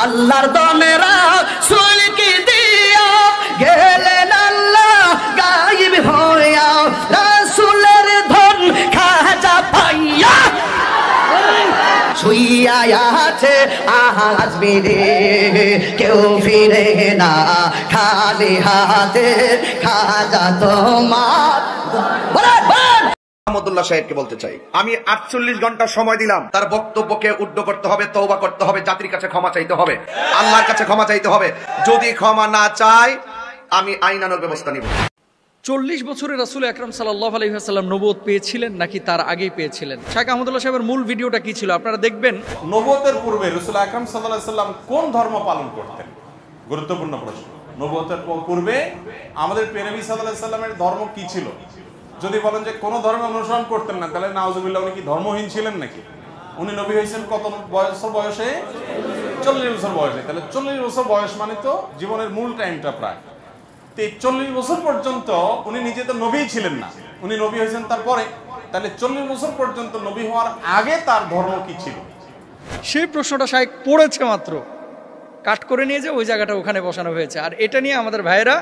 আল্লাহর দনেরা সুলকি দিয়া গেলেন আল্লাহ গায়েব হইয়া রাসূলের ধন খাজা পাইয়া শুইয়া আছে আজ মেরে কেউ ফিরে না খালি হাতে খাজা তোমার। আহমদুল্লাহ সাহেবকে বলতে চাই, আমি 48 ঘন্টা সময় দিলাম, তার বক্তব্যকে উদ্ধ করতে হবে, তওবা করতে হবে, জাতির কাছে ক্ষমা চাইতে হবে, আল্লাহর কাছে ক্ষমা চাইতে হবে। যদি ক্ষমা না চায় আমি আইনানুগ ব্যবস্থা নিব। 40 বছরে রাসূল আকরাম সাল্লাল্লাহু আলাইহি ওয়াসাল্লাম নবুয়ত পেয়েছিলেন নাকি তার আগেই পেয়েছিলেন? শাইখ আহমদুল্লাহ সাহেবের মূল ভিডিওটা কি ছিল আপনারা দেখবেন। নবুয়তের পূর্বে রাসূল আকরাম সাল্লাল্লাহু আলাইহি ওয়াসাল্লাম কোন ধর্ম পালন করতেন? গুরুত্বপূর্ণ প্রশ্ন। নবুয়তের পূর্বে আমাদের প্রিয় নবী সাল্লাল্লাহু আলাইহি ওয়াসাল্লামের ধর্ম কি ছিল? যদি বলেন যে কোন ধর্ম অনুসরণ করতেন না, তাহলে নাউজুবিল্লাহ উনি কি ধর্মহীন ছিলেন নাকি? উনি নবী হয়েছেন কত বয়সে? 40 বছর বয়সে। তাহলে 40 বছর বয়স মানে তো জীবনের মূল টাইমটা প্রায়। তো 40 বছর পর্যন্ত উনি নিজে তো নবীই ছিলেন না, উনি নবী হয়েছেন তারপরে। তাহলে 40 বছর পর্যন্ত নবী হওয়ার আগে তার ধর্ম কি ছিল? সেই প্রশ্নটা শাইখ পড়েছে মাত্র, কাট করে নিয়ে যে ওই জায়গাটা ওখানে বসানো হয়েছে। আর এটা নিয়ে আমাদের ভাইয়েরা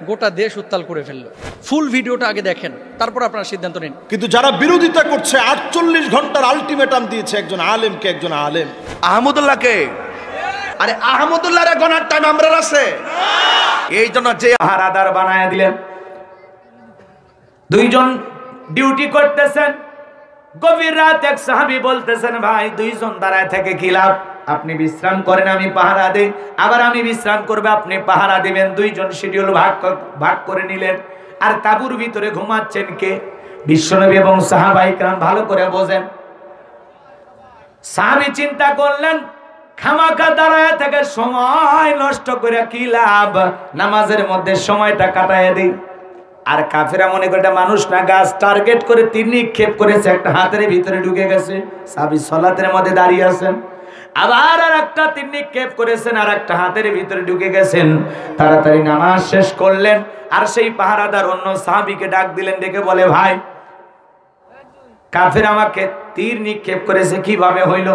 গোটা দেশ উত্তাল করে ফেললো। ফুল ভিডিওটা আগে দেখেন, তারপর আপনারা সিদ্ধান্ত নিন। কিন্তু যারা বিরোধিতা করছে 48 ঘন্টার আলটিমেটাম দিয়েছে একজন আলেমকে, একজন আলেম আহমদুল্লাহকে। আরে আহমদুল্লাহর গণার টাইম আমরা আছে, এই জন্য যে পাহারাদার বানায় দিলেন। দুইজন ডিউটি করতেছেন, গভীর রাত এক সাহাবী বলতেছেন, ভাই দুইজন দাঁড়ায় থেকে কি লাভ, আপনি বিশ্রাম করেন আমি পাহারা দেই, আবার আমি বিশ্রাম করবে আপনি পাহারা দিবেন। দুইজন শিডিউল ভাগ করে নিলেন। আর তাঁবুর ভিতরে ঘুমাচ্ছেন কে? বিশ্বনবী এবং সাহাবায়ে কেরাম। ভালো করে বোঝেন। সাহাবী চিন্তা করলেন, খামাখা দাঁড়ায় থেকে সময় নষ্ট করে কি লাভ, নামাজের মধ্যে সময়টা কাটায় দেই। আর কাফেরা মনে করে এটা মানুষ না, গাছ টার্গেট করে তীর নিক্ষেপ করেছে, একটা হাতের ভিতরে ঢুকে গেছে। সাহাবী সালাতের মধ্যে দাঁড়িয়ে আছেন, আবার আর একটা তীর নিক্ষেপ করেছেন, আর একটা হাতের ভিতরে ঢুকে গেছেন। তাড়াতাড়ি নামাজ শেষ করলেন। আর সেই পাহারাদার অন্য সাহাবীকে ডাক দিলেন, ডেকে বলে, ভাই কাফের আমাকে তীর নিক্ষেপ করেছে, কিভাবে হইল?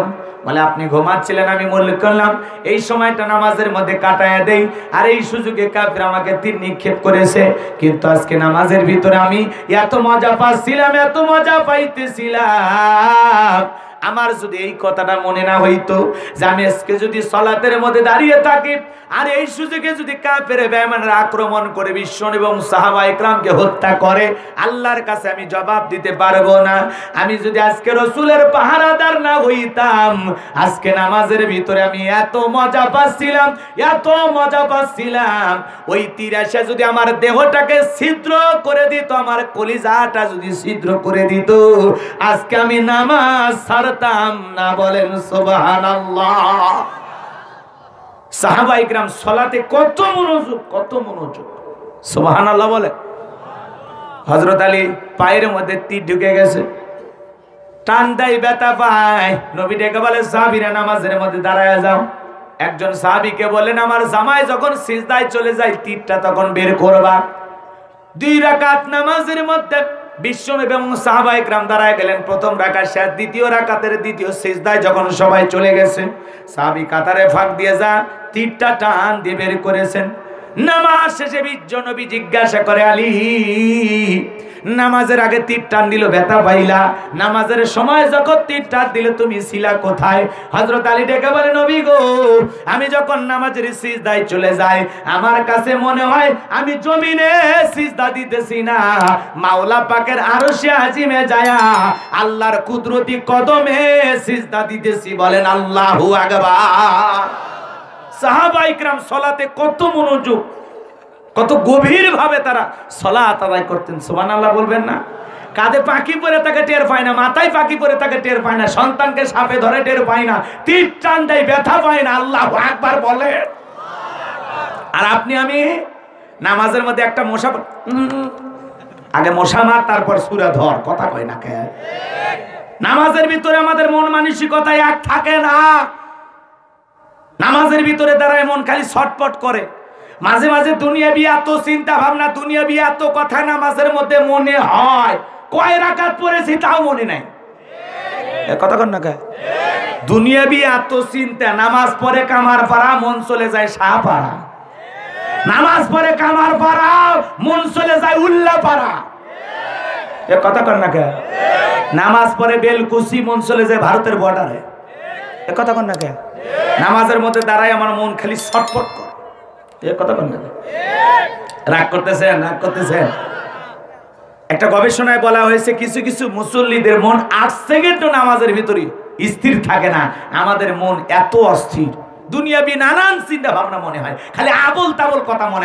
বলে, আপনি ঘুমাচ্ছিলেন, আমি মনে করলাম এই সময়টা নামাজের মধ্যে কাটায়া দেই, আর এই সুযোগে কাফের আমাকে তীর নিক্ষেপ করেছে। কিন্তু আজকে নামাজের ভিতরে আমি এত মজা পাচ্ছিলাম, এত মজা পাইতেছিলাম, আমার যদি এই কথাটা মনে না হইতো যে আমি আজকে যদি সালাতের মধ্যে দাঁড়িয়ে থাকি আর এই সুযোগে যদি কাফের বেঈমানরা আক্রমণ করে বিশ্বনবী এবং সাহাবায়ে কেরামকে হত্যা করে, আল্লাহর কাছে আমি জবাব দিতে পারবো না। আমি যদি আজকে রাসূলের পাহারাদার না হইতাম, আজকে নামাজের ভিতরে আমি এত মজা পাচ্ছিলাম, এত মজা পাচ্ছিলাম, ওই তীর এসে যদি আমার দেহটাকে ছিদ্র করে দিত, আমার কলিজাটা যদি ছিদ্র করে দিত, আজকে আমি নামাজ ছাড়তাম না। বলেন সুবহানাল্লাহ। সাহাবায়ে কেরাম সালাতে কত মনোযোগ, কত মনোযোগ। সুবহানাল্লাহ বলে। হযরত আলী পায়ের মধ্যে তীর ঢুকে গেছে, টান দেয়, ব্যথা পায়। নবী ডেকে বলে, সাহাবীরা নামাজের মধ্যে দাঁড়ায় যাও। একজন সাহাবীকে বলেন, আমার জামাই যখন সিজদায় চলে যায় তীরটা তখন বের করবা। 2 রাকাত নামাজের মধ্যে বিশ্বনবী এবং সাহাবায়ে কেরাম দাঁড়ায় গেলেন। প্রথম রাকাত শেষ, দ্বিতীয় রাকাতের দ্বিতীয় সিজদায় যখন সবাই চলে গেছে, সাহাবী কাতারে ফাঁক দিয়ে যা তীরটা টান দিয়ে বের করেছেন। নামাজ শেষে বিশ্বনবী জিজ্ঞাসা করে, আলী নামাজের আগে তীর টান দিল, ব্যথা পাইলা, নামাজের সময় যখন তীর টান দিল তুমি ছিলা কোথায়? হযরত আলী ডেকে বলে, নবী গো, আমি যখন নামাজের সিজদায় চলে যাই, আমার কাছে মনে হয় আমি জমিনে সিজদা দিতেছি না, মাওলা পাকের আরশে আজিমে যায়া আল্লাহর কুদরতি কদমে সিজদা দিতেছি। বলেন আল্লাহু আকবার। সাহাবায়ে কেরাম সালাতে কত মনোযোগ, কত গভীর ভাবে তারা সালাত আদায় করতেন। সুবহানাল্লাহ বলবেন না? কাঁধে পাখি পরে তাকে টের পায় না, মাথায় পাখি পরে তাকে টের পায় না, সন্তানকে সাপে ধরে টের পায় না, তীর টান দেয় ব্যথা পায় না। আল্লাহু আকবার বলে। আর আপনি আমি নামাজের মধ্যে একটা মশা, আগে মশা মার তারপর সূরা ধর, কথা কয় না কে? নামাজের ভিতরে আমাদের মন মানসিকতা এক থাকে না। নামাজের ভিতরে দাঁড়ায় মন খালি ছটপট করে। মাঝে মাঝে দুনিয়াবি এত চিন্তা ভাবনা, দুনিয়াবি এত কথা নামাজের মধ্যে মনে হয়, কয় রাকাত পড়েছি তাও মনে নাই। কথা কন না কে? দুনিয়াবি এত চিন্তা, নামাজ পড়ে কামার পাড়া মন চলে যায় শাহপাড়া, নামাজ পড়ে কামার পাড়া মন চলে যায় উল্লাপাড়া। এ কথা কর না কে? নামাজ পড়ে বেলকুচি মন চলে যায় ভারতের বর্ডারে। এ কথা কর না কে? নামাজের মধ্যে দাঁড়ায় আমার মন খালি ছটফট করে। এ কথা কর না কে? রাগ করতেছেন? রাগ করতেছেন? একটা গবেষণায় বলা হয়েছে কিছু কিছু মুসল্লিদের মন 8 সেকেন্ডও নামাজের ভিতরে স্থির থাকে না। আমাদের মন এত অস্থির, দুনিয়াবি নানান চিন্তা ভাবনা মনে হয়, খালি আবল তাবল কথা মনে হয়।